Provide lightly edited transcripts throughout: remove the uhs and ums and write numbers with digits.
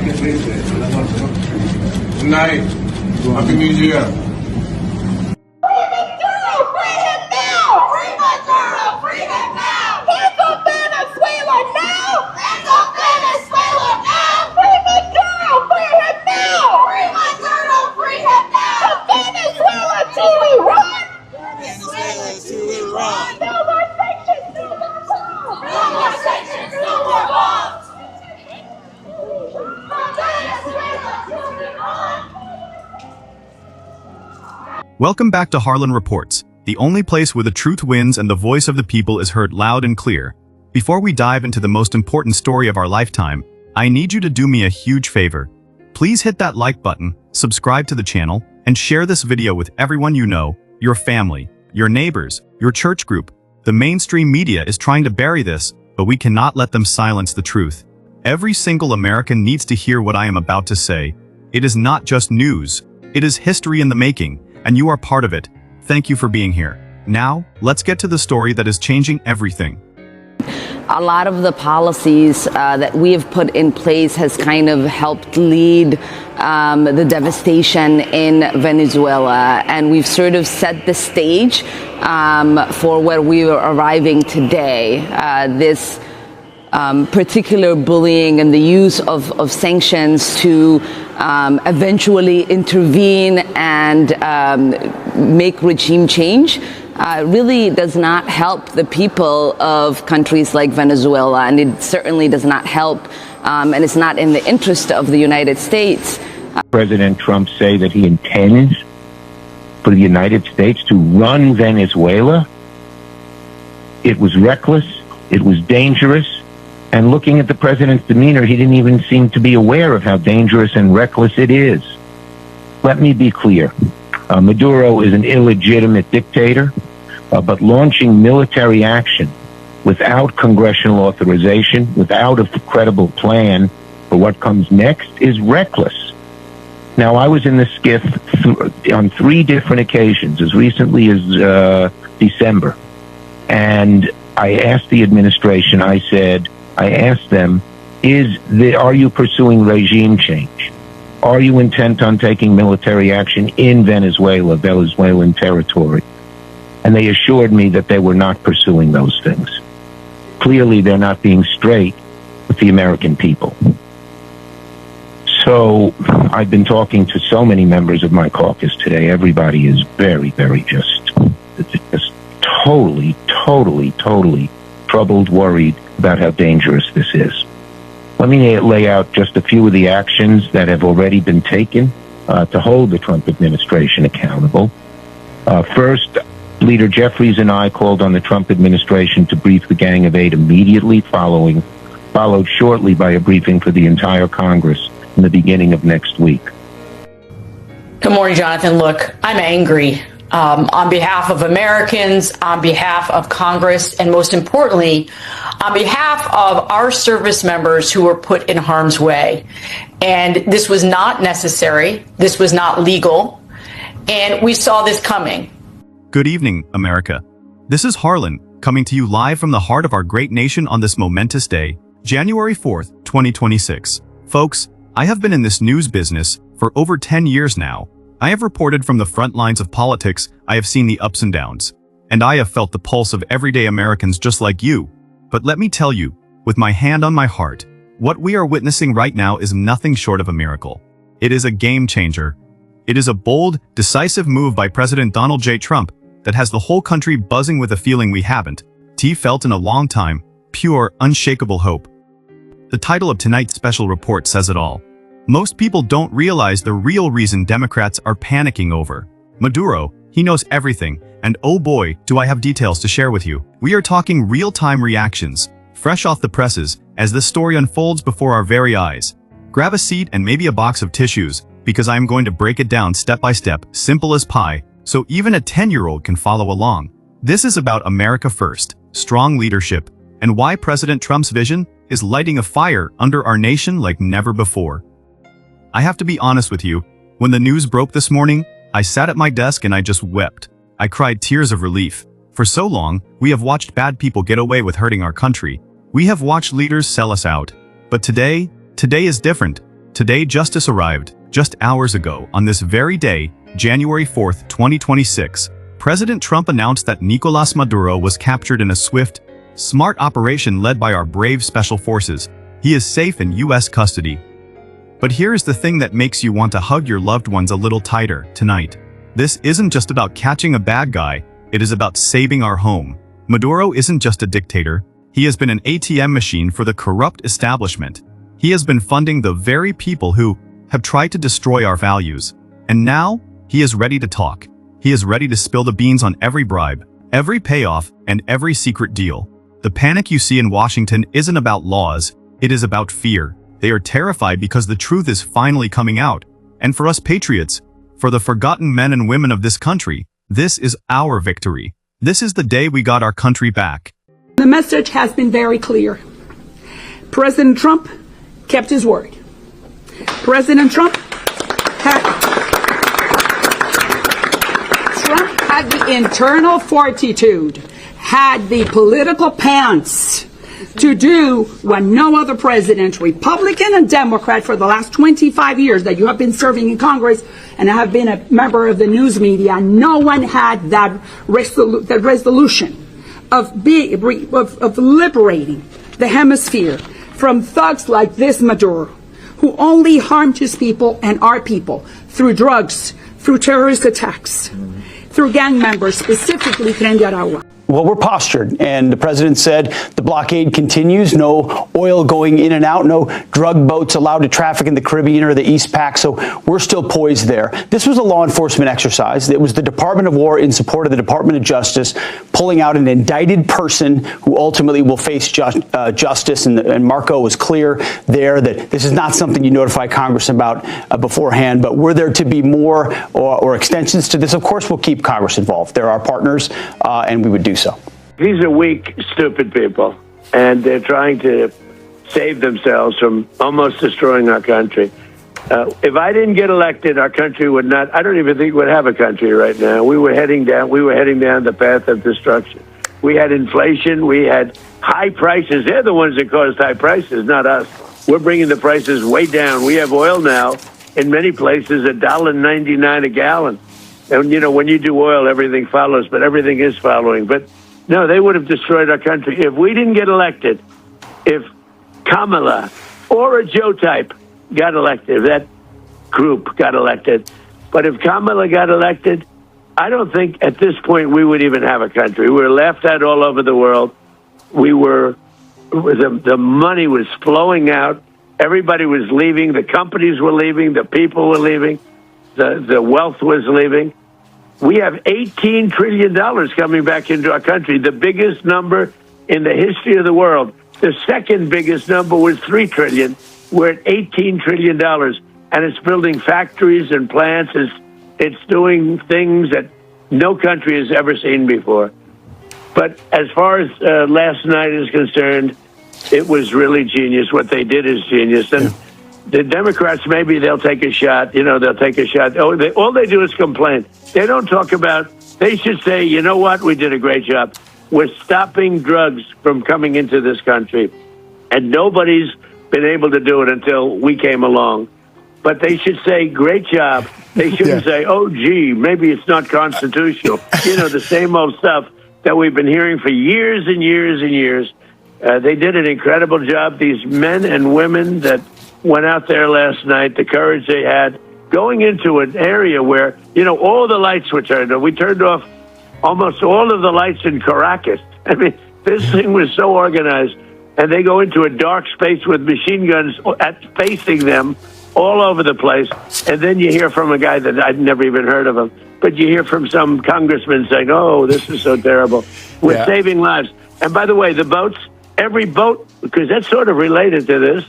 Good night. Happy New Year. Welcome back to Harlan Reports, the only place where the truth wins and the voice of the people is heard loud and clear. Before we dive into the most important story of our lifetime, I need you to do me a huge favor. Please hit that like button, subscribe to the channel, and share this video with everyone you know, your family, your neighbors, your church group. The mainstream media is trying to bury this, but we cannot let them silence the truth. Every single American needs to hear what I am about to say. It is not just news, it is history in the making. And you are part of it. Thank you for being here. Now, let's get to the story that is changing everything. A lot of the policies that we have put in place has kind of helped lead the devastation in Venezuela. And we've sort of set the stage for where we are arriving today. This particular bullying and the use of sanctions to eventually intervene and make regime change really does not help the people of countries like Venezuela, and it certainly does not help, and it's not in the interest of the United States. President Trump say that he intends for the United States to run Venezuela. It was reckless, it was dangerous. And looking at the president's demeanor, he didn't even seem to be aware of how dangerous and reckless it is. Let me be clear. Maduro is an illegitimate dictator, but launching military action without congressional authorization, without a credible plan for what comes next, is reckless. Now, I was in the skiff on 3 different occasions, as recently as December, and I asked the administration, I asked them, are you pursuing regime change? Are you intent on taking military action in Venezuela, Venezuelan territory? And they assured me that they were not pursuing those things. Clearly, they're not being straight with the American people. So I've been talking to so many members of my caucus today. Everybody is very, very just totally troubled, worried about how dangerous this is. Let me lay out just a few of the actions that have already been taken to hold the Trump administration accountable. First, Leader Jeffries and I called on the Trump administration to brief the Gang of Eight immediately, followed shortly by a briefing for the entire Congress in the beginning of next week. Good morning, Jonathan. Look, I'm angry. On behalf of Americans, on behalf of Congress, and most importantly, on behalf of our service members who were put in harm's way. And this was not necessary. This was not legal. And we saw this coming. Good evening, America. This is Harlan, coming to you live from the heart of our great nation on this momentous day, January 4th, 2026. Folks, I have been in this news business for over 10 years now. I have reported from the front lines of politics, I have seen the ups and downs, and I have felt the pulse of everyday Americans just like you. But let me tell you, with my hand on my heart, what we are witnessing right now is nothing short of a miracle. It is a game changer. It is a bold, decisive move by President Donald J. Trump that has the whole country buzzing with a feeling we haven't felt in a long time, pure, unshakable hope. The title of tonight's special report says it all. Most people don't realize the real reason Democrats are panicking over Maduro. He knows everything, and oh boy, do I have details to share with you. We are talking real-time reactions, fresh off the presses, as this story unfolds before our very eyes. Grab a seat and maybe a box of tissues, because I am going to break it down step by step, simple as pie, so even a 10-year-old can follow along. This is about America first, strong leadership, and why President Trump's vision is lighting a fire under our nation like never before. I have to be honest with you, when the news broke this morning, I sat at my desk and I just wept. I cried tears of relief. For so long, we have watched bad people get away with hurting our country. We have watched leaders sell us out. But today is different. Today justice arrived. Just hours ago, on this very day, January 4th, 2026, President Trump announced that Nicolas Maduro was captured in a swift, smart operation led by our brave special forces. He is safe in U.S. custody. But here is the thing that makes you want to hug your loved ones a little tighter tonight. This isn't just about catching a bad guy, it is about saving our home. Maduro isn't just a dictator, he has been an ATM machine for the corrupt establishment. He has been funding the very people who have tried to destroy our values. And now, he is ready to talk. He is ready to spill the beans on every bribe, every payoff, and every secret deal. The panic you see in Washington isn't about laws, it is about fear. They are terrified because the truth is finally coming out. And for us patriots, for the forgotten men and women of this country, this is our victory. This is the day we got our country back. The message has been very clear. President Trump kept his word. President Trump had the internal fortitude, had the political pants to do what no other president, Republican and Democrat, for the last 25 years that you have been serving in Congress and have been a member of the news media, no one had that resolution of liberating the hemisphere from thugs like this Maduro, who only harmed his people and our people through drugs, through terrorist attacks, through gang members, specifically Tren de Aragua. Well, we're postured, and the president said the blockade continues, no oil going in and out, no drug boats allowed to traffic in the Caribbean or the East Pac, so we're still poised there. This was a law enforcement exercise. It was the Department of War in support of the Department of Justice pulling out an indicted person who ultimately will face justice, and Marco was clear there that this is not something you notify Congress about beforehand, but were there to be more or extensions to this, of course we'll keep Congress involved. They're our partners, and we would do so. These are weak, stupid people, and they're trying to save themselves from almost destroying our country. If I didn't get elected, our country would not, I don't even think we'd have a country right now. We were heading down the path of destruction. We had inflation, we had high prices. They're the ones that caused high prices, not us. We're bringing the prices way down. We have oil now, in many places, $1.99 a gallon. And, you know, when you do oil, everything follows, but everything is following. But, no, they would have destroyed our country. If we didn't get elected, if Kamala or a Joe type got elected, if that group got elected, but if Kamala got elected, I don't think at this point we would even have a country. We were laughed at all over the world. The money was flowing out. Everybody was leaving. The companies were leaving. The people were leaving. The wealth was leaving. We have $18 trillion coming back into our country, the biggest number in the history of the world. The second biggest number was $3 trillion. We're at $18 trillion, and it's building factories and plants. It's doing things that no country has ever seen before. But as far as last night is concerned, it was really genius. What they did is genius. And the Democrats, maybe they'll take a shot. You know, they'll take a shot. All they do is complain. They don't talk about, they should say, you know what, we did a great job. We're stopping drugs from coming into this country. And nobody's been able to do it until we came along. But they should say, great job. They shouldn't say, oh, gee, maybe it's not constitutional. You know, the same old stuff that we've been hearing for years and years and years. They did an incredible job. These men and women that went out there last night, the courage they had, going into an area where, you know, all the lights were turned off. We turned off almost all of the lights in Caracas. I mean, this thing was so organized. And they go into a dark space with machine guns facing them all over the place. And then you hear from a guy that I'd never even heard of him. But you hear from some congressman saying, oh, this is so terrible. We're saving lives. And by the way, the boats, every boat, because that's sort of related to this,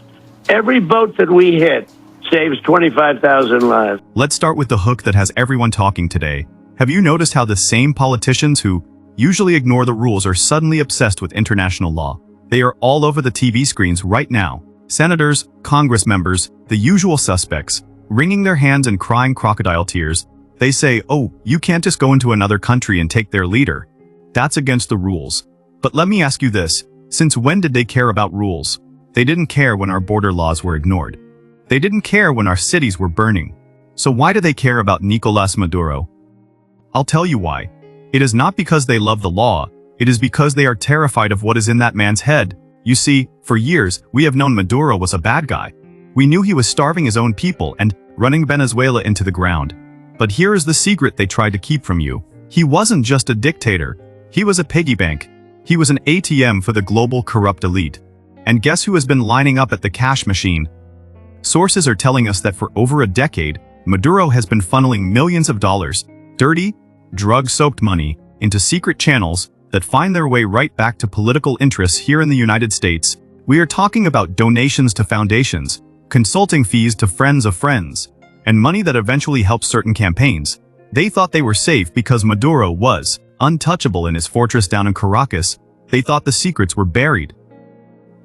every boat that we hit saves 25,000 lives. Let's start with the hook that has everyone talking today. Have you noticed how the same politicians who usually ignore the rules are suddenly obsessed with international law? They are all over the TV screens right now. Senators, Congress members, the usual suspects, wringing their hands and crying crocodile tears. They say, oh, you can't just go into another country and take their leader. That's against the rules. But let me ask you this, since when did they care about rules? They didn't care when our border laws were ignored. They didn't care when our cities were burning. So why do they care about Nicolas Maduro? I'll tell you why. It is not because they love the law. It is because they are terrified of what is in that man's head. You see, for years, we have known Maduro was a bad guy. We knew he was starving his own people and running Venezuela into the ground. But here is the secret they tried to keep from you. He wasn't just a dictator. He was a piggy bank. He was an ATM for the global corrupt elite. And guess who has been lining up at the cash machine? Sources are telling us that for over a decade, Maduro has been funneling millions of dollars, dirty, drug-soaked money, into secret channels that find their way right back to political interests here in the United States. We are talking about donations to foundations, consulting fees to friends of friends, and money that eventually helps certain campaigns. They thought they were safe because Maduro was untouchable in his fortress down in Caracas. They thought the secrets were buried.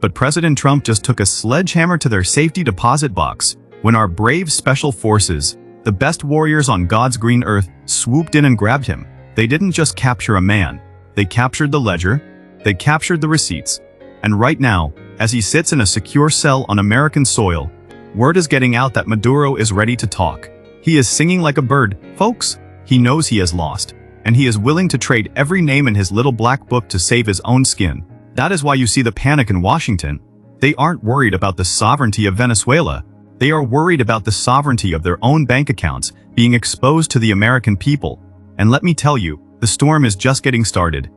But President Trump just took a sledgehammer to their safety deposit box when our brave special forces, the best warriors on God's green earth, swooped in and grabbed him. They didn't just capture a man. They captured the ledger. They captured the receipts. And right now, as he sits in a secure cell on American soil, word is getting out that Maduro is ready to talk. He is singing like a bird, folks. He knows he has lost, and he is willing to trade every name in his little black book to save his own skin. That is why you see the panic in Washington. They aren't worried about the sovereignty of Venezuela. They are worried about the sovereignty of their own bank accounts being exposed to the American people. And let me tell you, the storm is just getting started.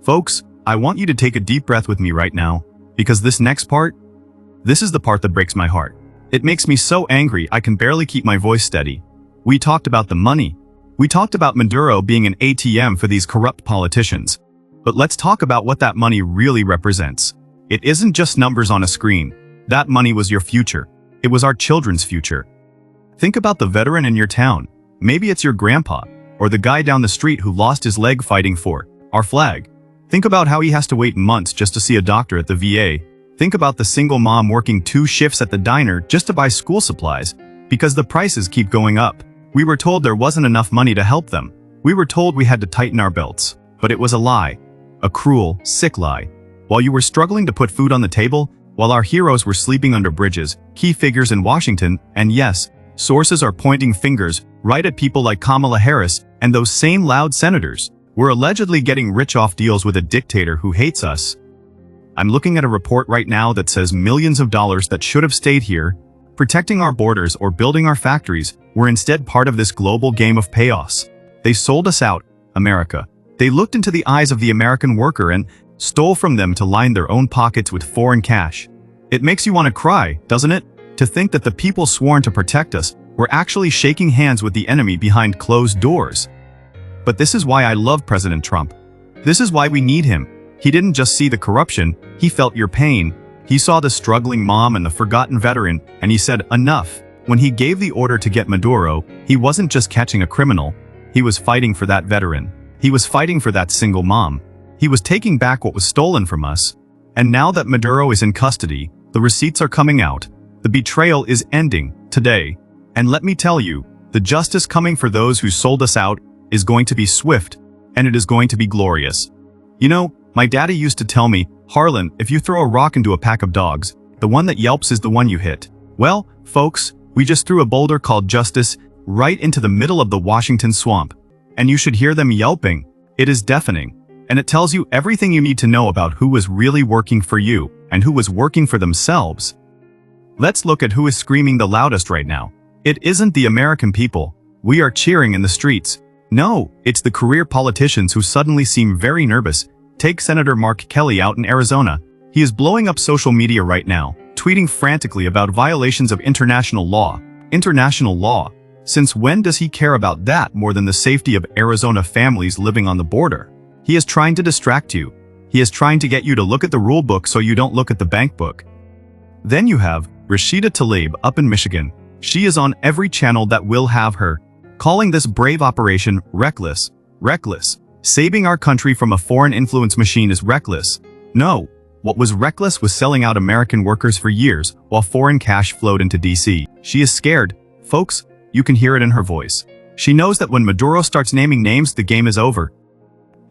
Folks, I want you to take a deep breath with me right now, because this next part, this is the part that breaks my heart. It makes me so angry I can barely keep my voice steady. We talked about the money. We talked about Maduro being an ATM for these corrupt politicians. But let's talk about what that money really represents. It isn't just numbers on a screen. That money was your future. It was our children's future. Think about the veteran in your town. Maybe it's your grandpa, or the guy down the street who lost his leg fighting for our flag. Think about how he has to wait months just to see a doctor at the VA. Think about the single mom working 2 shifts at the diner just to buy school supplies, because the prices keep going up. We were told there wasn't enough money to help them. We were told we had to tighten our belts. But it was a lie. A cruel, sick lie. While you were struggling to put food on the table, while our heroes were sleeping under bridges, key figures in Washington, and yes, sources are pointing fingers right at people like Kamala Harris and those same loud senators. We're allegedly getting rich off deals with a dictator who hates us. I'm looking at a report right now that says millions of dollars that should have stayed here, protecting our borders or building our factories, were instead part of this global game of chaos. They sold us out, America. They looked into the eyes of the American worker and stole from them to line their own pockets with foreign cash. It makes you want to cry, doesn't it? To think that the people sworn to protect us were actually shaking hands with the enemy behind closed doors. But this is why I love President Trump. This is why we need him. He didn't just see the corruption, he felt your pain. He saw the struggling mom and the forgotten veteran, and he said, enough. When he gave the order to get Maduro, he wasn't just catching a criminal. He was fighting for that veteran. He was fighting for that single mom. He was taking back what was stolen from us. And now that Maduro is in custody, the receipts are coming out. The betrayal is ending today. And let me tell you, the justice coming for those who sold us out is going to be swift, and it is going to be glorious. You know, my daddy used to tell me, Harlan, if you throw a rock into a pack of dogs, the one that yelps is the one you hit. Well, folks, we just threw a boulder called justice right into the middle of the Washington swamp. And you should hear them yelping. It is deafening. And it tells you everything you need to know about who was really working for you and who was working for themselves. Let's look at who is screaming the loudest right now. It isn't the American people. We are cheering in the streets. No, it's the career politicians who suddenly seem very nervous. Take Senator Mark Kelly out in Arizona. He is blowing up social media right now, tweeting frantically about violations of international law. International law. Since when does he care about that more than the safety of Arizona families living on the border? He is trying to distract you. He is trying to get you to look at the rule book so you don't look at the bank book. Then you have Rashida Tlaib up in Michigan. She is on every channel that will have her, calling this brave operation reckless. Reckless. Saving our country from a foreign influence machine is reckless. No, what was reckless was selling out American workers for years while foreign cash flowed into DC. She is scared. Folks, you can hear it in her voice. She knows that when Maduro starts naming names, the game is over.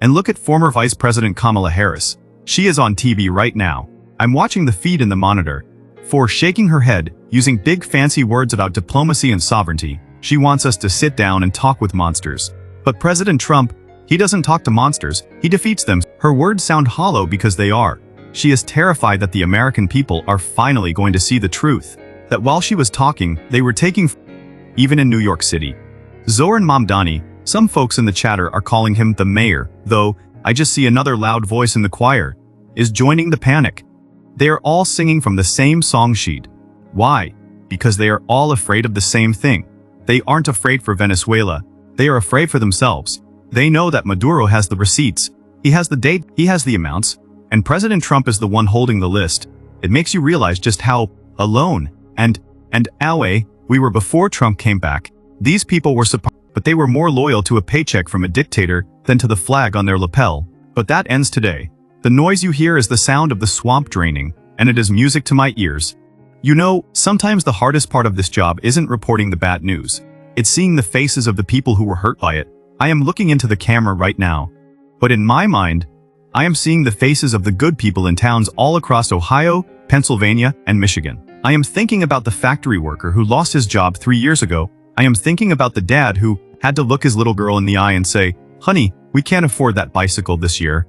And look at former Vice President Kamala Harris. She is on TV right now. I'm watching the feed in the monitor. For shaking her head, using big fancy words about diplomacy and sovereignty, she wants us to sit down and talk with monsters. But President Trump, he doesn't talk to monsters, he defeats them. Her words sound hollow because they are. She is terrified that the American people are finally going to see the truth. That while she was talking, they were taking even in New York City. Zoran Mamdani, some folks in the chatter are calling him the mayor, though I just see another loud voice in the choir, is joining the panic. They are all singing from the same song sheet. Why? Because they are all afraid of the same thing. They aren't afraid for Venezuela. They are afraid for themselves. They know that Maduro has the receipts. He has the date, he has the amounts, and President Trump is the one holding the list. It makes you realize just how alone and away we were before Trump came back. These people were but they were more loyal to a paycheck from a dictator than to the flag on their lapel. But that ends today. The noise you hear is the sound of the swamp draining, and it is music to my ears. You know, sometimes the hardest part of this job isn't reporting the bad news. It's seeing the faces of the people who were hurt by it. I am looking into the camera right now. But in my mind, I am seeing the faces of the good people in towns all across Ohio, Pennsylvania, and Michigan. I am thinking about the factory worker who lost his job 3 years ago. I am thinking about the dad who had to look his little girl in the eye and say, "Honey, we can't afford that bicycle this year."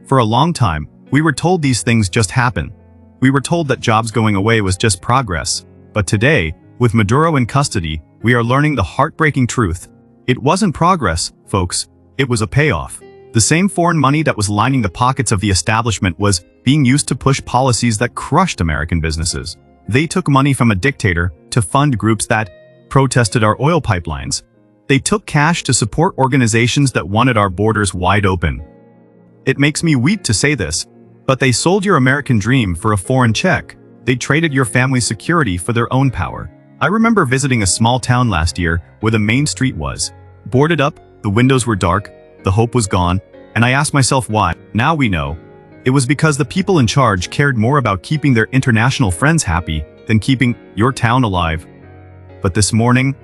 For a long time, we were told these things just happen. We were told that jobs going away was just progress. But today, with Maduro in custody, we are learning the heartbreaking truth. It wasn't progress, folks. It was a payoff. The same foreign money that was lining the pockets of the establishment was being used to push policies that crushed American businesses. They took money from a dictator to fund groups that protested our oil pipelines. They took cash to support organizations that wanted our borders wide open. It makes me weep to say this, but they sold your American dream for a foreign check. They traded your family's security for their own power. I remember visiting a small town last year where the main street was boarded up, the windows were dark, the hope was gone, and I asked myself why. Now we know. It was because the people in charge cared more about keeping their international friends happy than keeping your town alive. But this morning,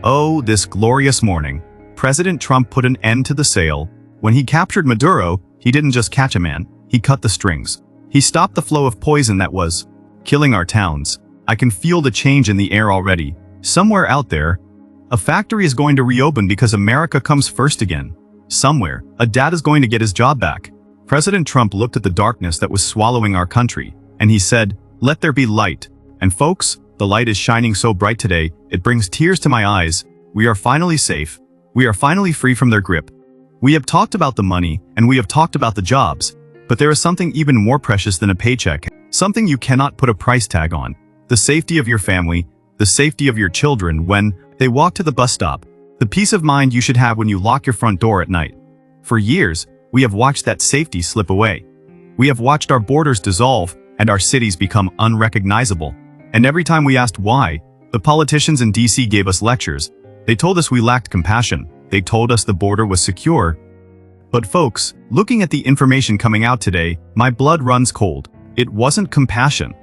oh, this glorious morning, President Trump put an end to the sale. When he captured Maduro, he didn't just catch a man, he cut the strings. He stopped the flow of poison that was killing our towns. I can feel the change in the air already. Somewhere out there, a factory is going to reopen because America comes first again. Somewhere, a dad is going to get his job back. President Trump looked at the darkness that was swallowing our country, and he said, "Let there be light." And folks, the light is shining so bright today, it brings tears to my eyes. We are finally safe. We are finally free from their grip. We have talked about the money, and we have talked about the jobs, but there is something even more precious than a paycheck, something you cannot put a price tag on. The safety of your family, the safety of your children when they walk to the bus stop, the peace of mind you should have when you lock your front door at night. For years, we have watched that safety slip away. We have watched our borders dissolve and our cities become unrecognizable. And every time we asked why, the politicians in DC gave us lectures. They told us we lacked compassion. They told us the border was secure. But folks, looking at the information coming out today, my blood runs cold. It wasn't compassion.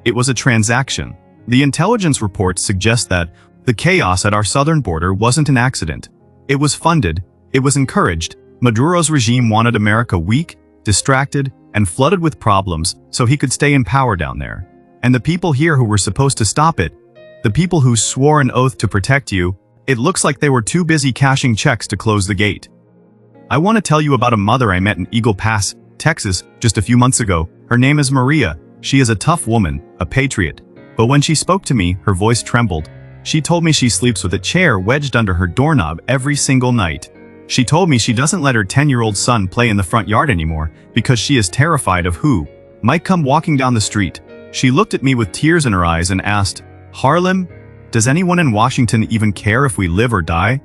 It was a transaction. The intelligence reports suggest that the chaos at our southern border wasn't an accident. It was funded. It was encouraged. Maduro's regime wanted America weak, distracted, and flooded with problems so he could stay in power down there. And the people here who were supposed to stop it, the people who swore an oath to protect you, it looks like they were too busy cashing checks to close the gate. I want to tell you about a mother I met in Eagle Pass, Texas, just a few months ago. Her name is Maria. She is a tough woman, a patriot. But when she spoke to me, her voice trembled. She told me she sleeps with a chair wedged under her doorknob every single night. She told me she doesn't let her 10-year-old son play in the front yard anymore because she is terrified of who might come walking down the street. She looked at me with tears in her eyes and asked, "Harlan, does anyone in Washington even care if we live or die?"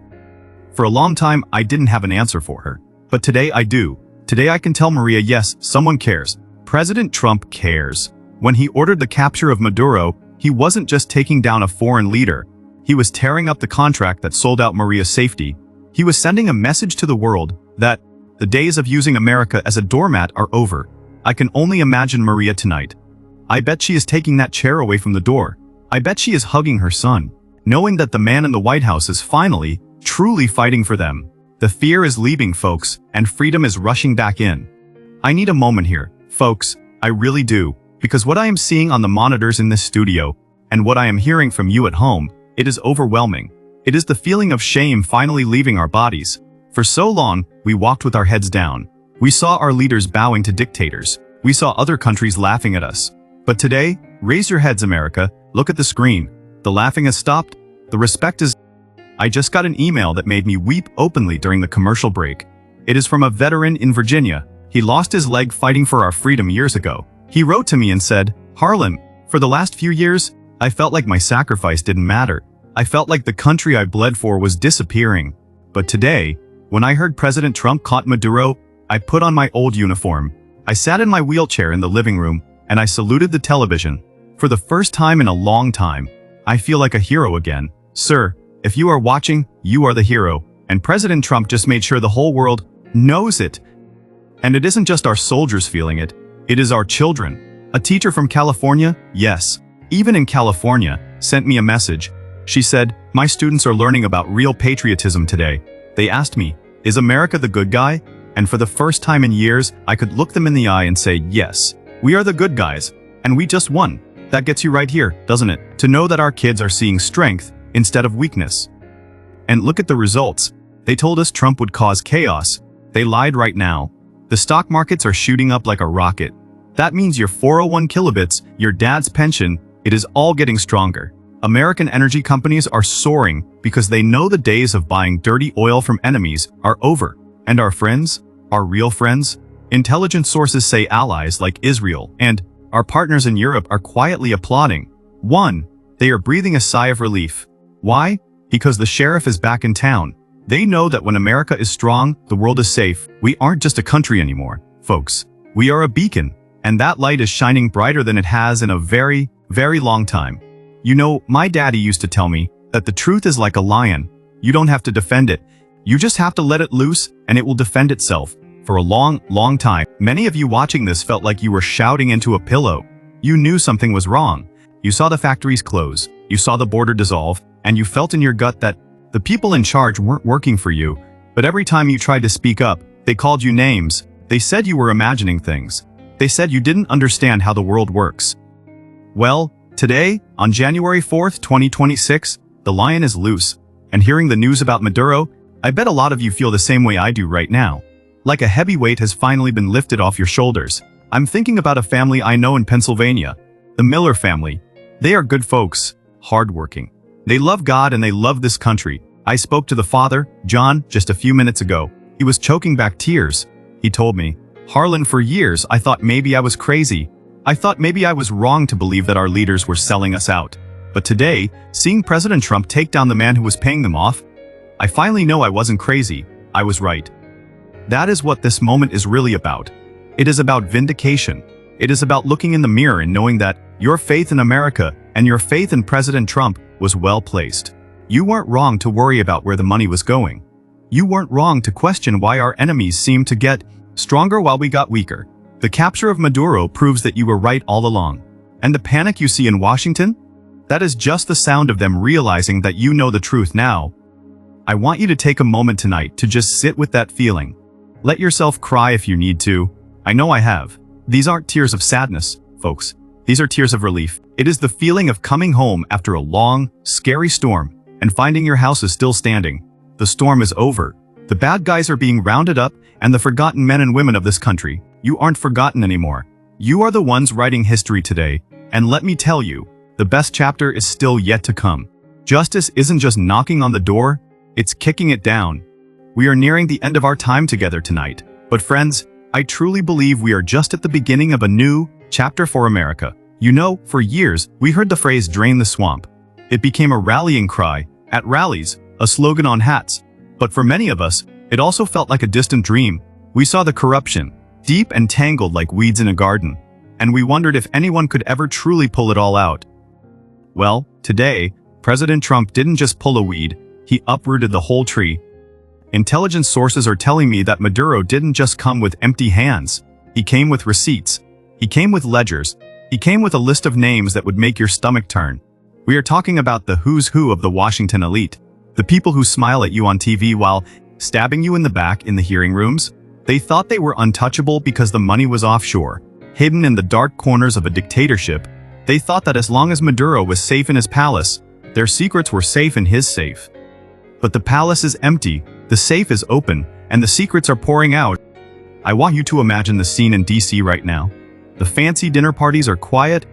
For a long time, I didn't have an answer for her. But today I do. Today I can tell Maria, yes, someone cares. President Trump cares. When he ordered the capture of Maduro, he wasn't just taking down a foreign leader. He was tearing up the contract that sold out Maria's safety. He was sending a message to the world that the days of using America as a doormat are over. I can only imagine Maria tonight. I bet she is taking that chair away from the door. I bet she is hugging her son, knowing that the man in the White House is finally, truly fighting for them. The fear is leaving, folks, and freedom is rushing back in. I need a moment here, folks. I really do. Because what I am seeing on the monitors in this studio, and what I am hearing from you at home, it is overwhelming. It is the feeling of shame finally leaving our bodies. For so long, we walked with our heads down. We saw our leaders bowing to dictators. We saw other countries laughing at us. But today, raise your heads, America. Look at the screen. The laughing has stopped. The respect is... I just got an email that made me weep openly during the commercial break. It is from a veteran in Virginia. He lost his leg fighting for our freedom years ago. He wrote to me and said, "Harlan, for the last few years, I felt like my sacrifice didn't matter. I felt like the country I bled for was disappearing. But today, when I heard President Trump caught Maduro, I put on my old uniform. I sat in my wheelchair in the living room, and I saluted the television. For the first time in a long time, I feel like a hero again. Sir, if you are watching, you are the hero. And President Trump just made sure the whole world knows it. And it isn't just our soldiers feeling it. It is our children. A teacher from California, yes, even in California, sent me a message. She said, "My students are learning about real patriotism today." They asked me, "Is America the good guy?" And for the first time in years, I could look them in the eye and say, "Yes, we are the good guys, and we just won." That gets you right here, doesn't it? To know that our kids are seeing strength instead of weakness. And look at the results. They told us Trump would cause chaos. They lied right now. The stock markets are shooting up like a rocket. That means your 401 kilobits, your dad's pension, it is all getting stronger. American energy companies are soaring because they know the days of buying dirty oil from enemies are over. And our friends, our real friends, intelligence sources say allies like Israel and our partners in Europe are quietly applauding. 1. They are breathing a sigh of relief. Why? Because the sheriff is back in town. They know that when America is strong, the world is safe. We aren't just a country anymore, folks. We are a beacon, and that light is shining brighter than it has in a very, very long time. You know, my daddy used to tell me that the truth is like a lion. You don't have to defend it. You just have to let it loose, and it will defend itself. For a long, long time, many of you watching this felt like you were shouting into a pillow. You knew something was wrong. You saw the factories close. You saw the border dissolve, and you felt in your gut that the people in charge weren't working for you. But every time you tried to speak up, they called you names. They said you were imagining things. They said you didn't understand how the world works. Well, today, on January 4th, 2026, the lion is loose. And hearing the news about Maduro, I bet a lot of you feel the same way I do right now. Like a heavy weight has finally been lifted off your shoulders. I'm thinking about a family I know in Pennsylvania, the Miller family. They are good folks, hardworking. They love God and they love this country. I spoke to the father, John, just a few minutes ago. He was choking back tears. He told me, "Harlan, for years I thought maybe I was crazy. I thought maybe I was wrong to believe that our leaders were selling us out. But today, seeing President Trump take down the man who was paying them off, I finally know I wasn't crazy. I was right." That is what this moment is really about. It is about vindication. It is about looking in the mirror and knowing that your faith in America and your faith in President Trump was well placed. You weren't wrong to worry about where the money was going. You weren't wrong to question why our enemies seemed to get stronger while we got weaker. The capture of Maduro proves that you were right all along. And the panic you see in Washington? That is just the sound of them realizing that you know the truth now. I want you to take a moment tonight to just sit with that feeling. Let yourself cry if you need to. I know I have. These aren't tears of sadness, folks. These are tears of relief. It is the feeling of coming home after a long, scary storm and finding your house is still standing. The storm is over. The bad guys are being rounded up and the forgotten men and women of this country. You aren't forgotten anymore. You are the ones writing history today. And let me tell you, the best chapter is still yet to come. Justice isn't just knocking on the door, it's kicking it down. We are nearing the end of our time together tonight. But friends, I truly believe we are just at the beginning of a new chapter for America. You know, for years, we heard the phrase "drain the swamp." It became a rallying cry, at rallies, a slogan on hats. But for many of us, it also felt like a distant dream. We saw the corruption, deep and tangled like weeds in a garden. And we wondered if anyone could ever truly pull it all out. Well, today, President Trump didn't just pull a weed, he uprooted the whole tree. Intelligence sources are telling me that Maduro didn't just come with empty hands. He came with receipts. He came with ledgers. He came with a list of names that would make your stomach turn. We are talking about the who's who of the Washington elite. The people who smile at you on TV while stabbing you in the back in the hearing rooms. They thought they were untouchable because the money was offshore. hidden in the dark corners of a dictatorship. They thought that as long as Maduro was safe in his palace, their secrets were safe in his safe. But the palace is empty, the safe is open, and the secrets are pouring out. I want you to imagine the scene in DC right now. The fancy dinner parties are quiet,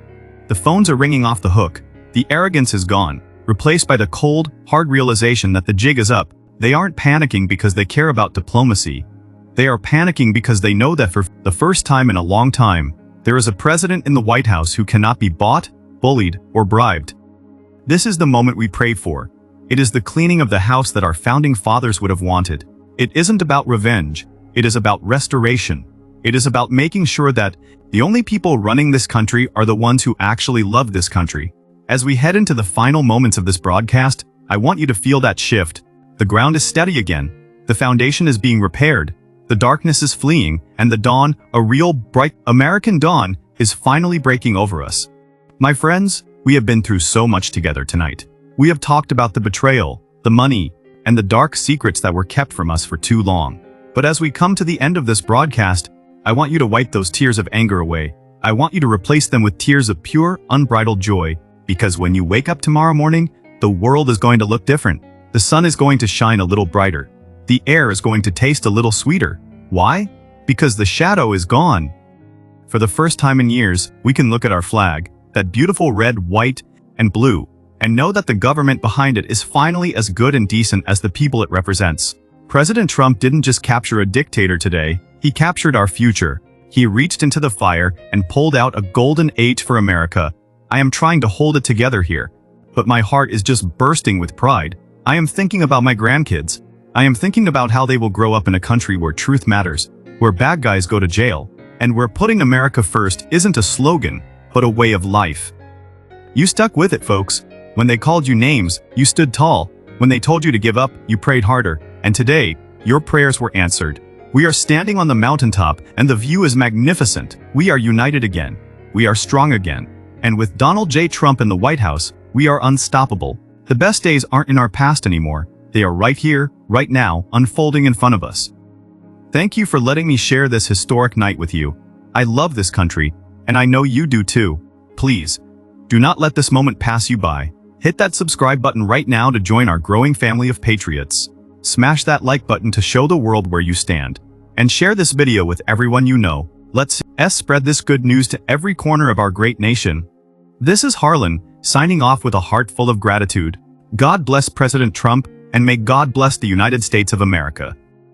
the phones are ringing off the hook, the arrogance is gone, replaced by the cold, hard realization that the jig is up. They aren't panicking because they care about diplomacy. They are panicking because they know that for the first time in a long time, there is a president in the White House who cannot be bought, bullied, or bribed. This is the moment we pray for. It is the cleaning of the house that our founding fathers would have wanted. It isn't about revenge. It is about restoration. It is about making sure that the only people running this country are the ones who actually love this country. As we head into the final moments of this broadcast, I want you to feel that shift. The ground is steady again. The foundation is being repaired. The darkness is fleeing, and the dawn, a real bright American dawn, is finally breaking over us. My friends, we have been through so much together tonight. We have talked about the betrayal, the money, and the dark secrets that were kept from us for too long. But as we come to the end of this broadcast, I want you to wipe those tears of anger away. I want you to replace them with tears of pure, unbridled joy, because when you wake up tomorrow morning, the world is going to look different. The sun is going to shine a little brighter. The air is going to taste a little sweeter. Why? Because the shadow is gone. For the first time in years, we can look at our flag, that beautiful red, white, and blue, and know that the government behind it is finally as good and decent as the people it represents. President Trump didn't just capture a dictator today, he captured our future. He reached into the fire and pulled out a golden age for America. I am trying to hold it together here, but my heart is just bursting with pride. I am thinking about my grandkids. I am thinking about how they will grow up in a country where truth matters, where bad guys go to jail, and where putting America first isn't a slogan, but a way of life. You stuck with it, folks. When they called you names, you stood tall. When they told you to give up, you prayed harder. And today, your prayers were answered. We are standing on the mountaintop, and the view is magnificent. We are united again. We are strong again. And with Donald J. Trump in the White House, we are unstoppable. The best days aren't in our past anymore. They are right here, right now, unfolding in front of us. Thank you for letting me share this historic night with you. I love this country, and I know you do too. Please, do not let this moment pass you by. Hit that subscribe button right now to join our growing family of patriots. Smash that like button to show the world where you stand. And share this video with everyone you know. Let's spread this good news to every corner of our great nation. This is Harlan, signing off with a heart full of gratitude. God bless President Trump, and may God bless the United States of America.